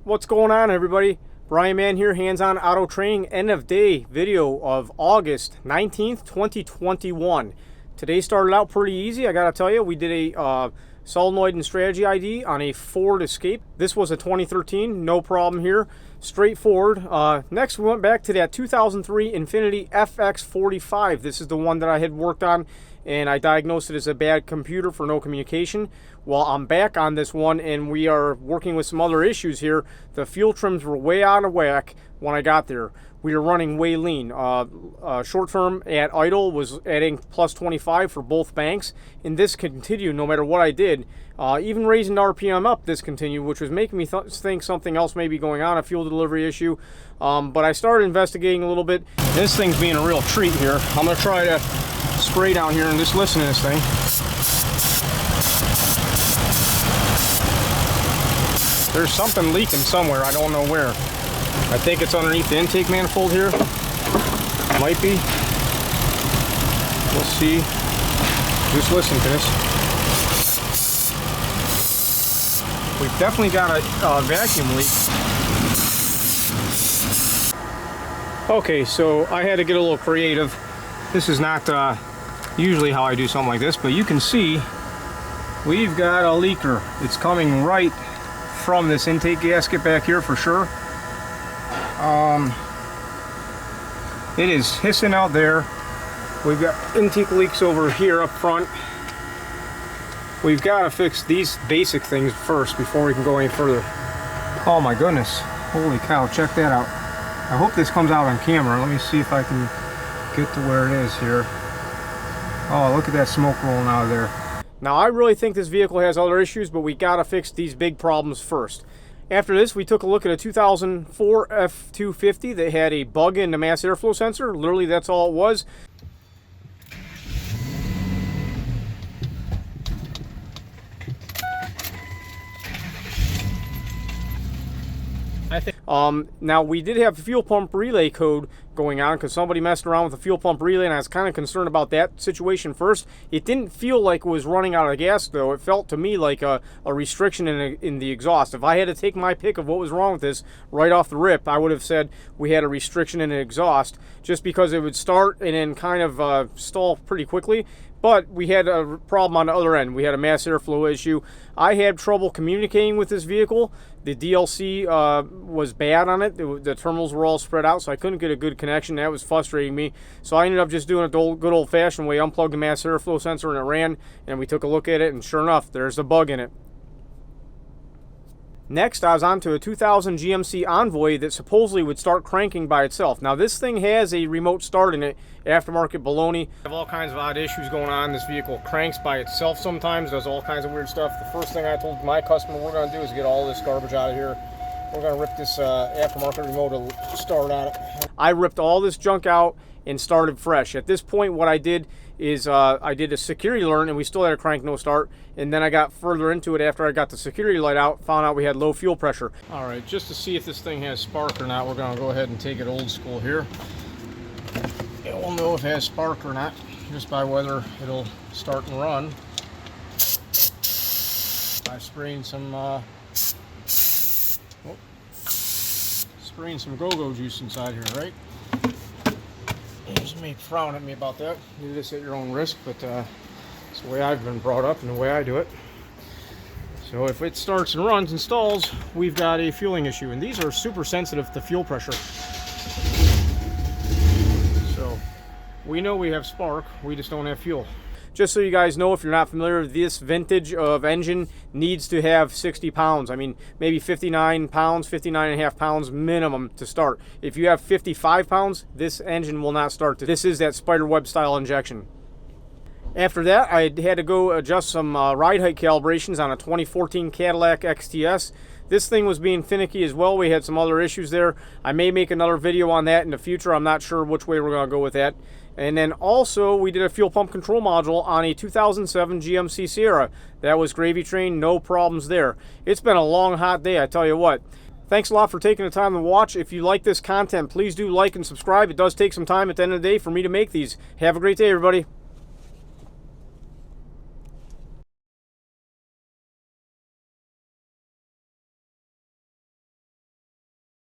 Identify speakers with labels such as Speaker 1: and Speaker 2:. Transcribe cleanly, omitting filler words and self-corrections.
Speaker 1: What's going on, everybody? Brian Mann here, hands-on auto training, end of day video of August 19th, 2021. Today started out pretty easy, I gotta tell you. We did a solenoid and strategy ID on a Ford Escape. This was a 2013, no problem here, straightforward. Next we went back to that 2003 Infiniti FX45. This is the one that I had worked on, and I diagnosed it as a bad computer for no communication. Well, I'm back on this one, and we are working with some other issues here. The fuel trims were way out of whack when I got there. We were running way lean. Short term at idle was adding plus 25 for both banks, and this continued no matter what I did. Even raising the RPM up, this continued, which was making me think something else may be going on, a fuel delivery issue. But I started investigating a little bit. This thing's being a real treat here. I'm gonna try to spray down here and just listen to this thing. There's something leaking somewhere, I don't know where. I think it's underneath the intake manifold here. Might be. We'll see. Just listen to this. We've definitely got a vacuum leak. Okay, so I had to get a little creative. This is not usually how I do something like this, but you can see we've got a leaker. It's coming right from this intake gasket back here for sure. It is hissing out there. We've got intake leaks over here up front. We've got to fix these basic things first before we can go any further. Oh my goodness, holy cow, check that out. I hope this comes out on camera. Let me see if I can get to where it is here. Oh, look at that smoke rolling out of there. Now, I really think this vehicle has other issues, but we gotta fix these big problems first. After this, we took a look at a 2004 F250 that had a bug in the mass airflow sensor. Literally, that's all it was. Now, we did have a fuel pump relay code going on because somebody messed around with the fuel pump relay, and I was kind of concerned about that situation first. It didn't feel like it was running out of gas, though. It felt to me like a restriction in the exhaust. If I had to take my pick of what was wrong with this right off the rip, I would have said we had a restriction in the exhaust, just because it would start and then kind of stall pretty quickly. But we had a problem on the other end. We had a mass airflow issue. I had trouble communicating with this vehicle. The DLC was bad on it. The terminals were all spread out, so I couldn't get a good connection. That was frustrating me. So I ended up just doing it the good old-fashioned way. Unplugged the mass airflow sensor and it ran, and we took a look at it, and sure enough, there's a bug in it. Next, I was on to a 2000 GMC Envoy that supposedly would start cranking by itself. Now, this thing has a remote start in it, aftermarket baloney. I have all kinds of odd issues going on. This vehicle cranks by itself sometimes, does all kinds of weird stuff. The first thing I told my customer we're going to do is get all this garbage out of here. We're going to rip this aftermarket remote start out. I ripped all this junk out and started fresh. At this point, what I did is I did a security alert, and we still had a crank no start, and then I got further into it after I got the security light out, found out we had low fuel pressure. All right, just to see if this thing has spark or not, we're going to go ahead and take it old school here. And we'll know if it has spark or not just by whether it'll start and run by spraying some go-go juice inside here, right? You may frown at me about that. Do this at your own risk, but it's the way I've been brought up and the way I do it. So if it starts and runs and stalls, we've got a fueling issue, and these are super sensitive to fuel pressure. So we know we have spark, we just don't have fuel. Just so you guys know, if you're not familiar, this vintage of engine needs to have 60 pounds. I mean, maybe 59 pounds, 59 and a half pounds minimum to start. If you have 55 pounds, this engine will not start. This is that spiderweb style injection. After that, I had to go adjust some ride height calibrations on a 2014 Cadillac XTS. This thing was being finicky as well. We had some other issues there. I may make another video on that in the future. I'm not sure which way we're going to go with that. And then also, we did a fuel pump control module on a 2007 GMC Sierra. That was gravy train, no problems there. It's been a long, hot day, I tell you what. Thanks a lot for taking the time to watch. If you like this content, please do like and subscribe. It does take some time at the end of the day for me to make these. Have a great day, everybody.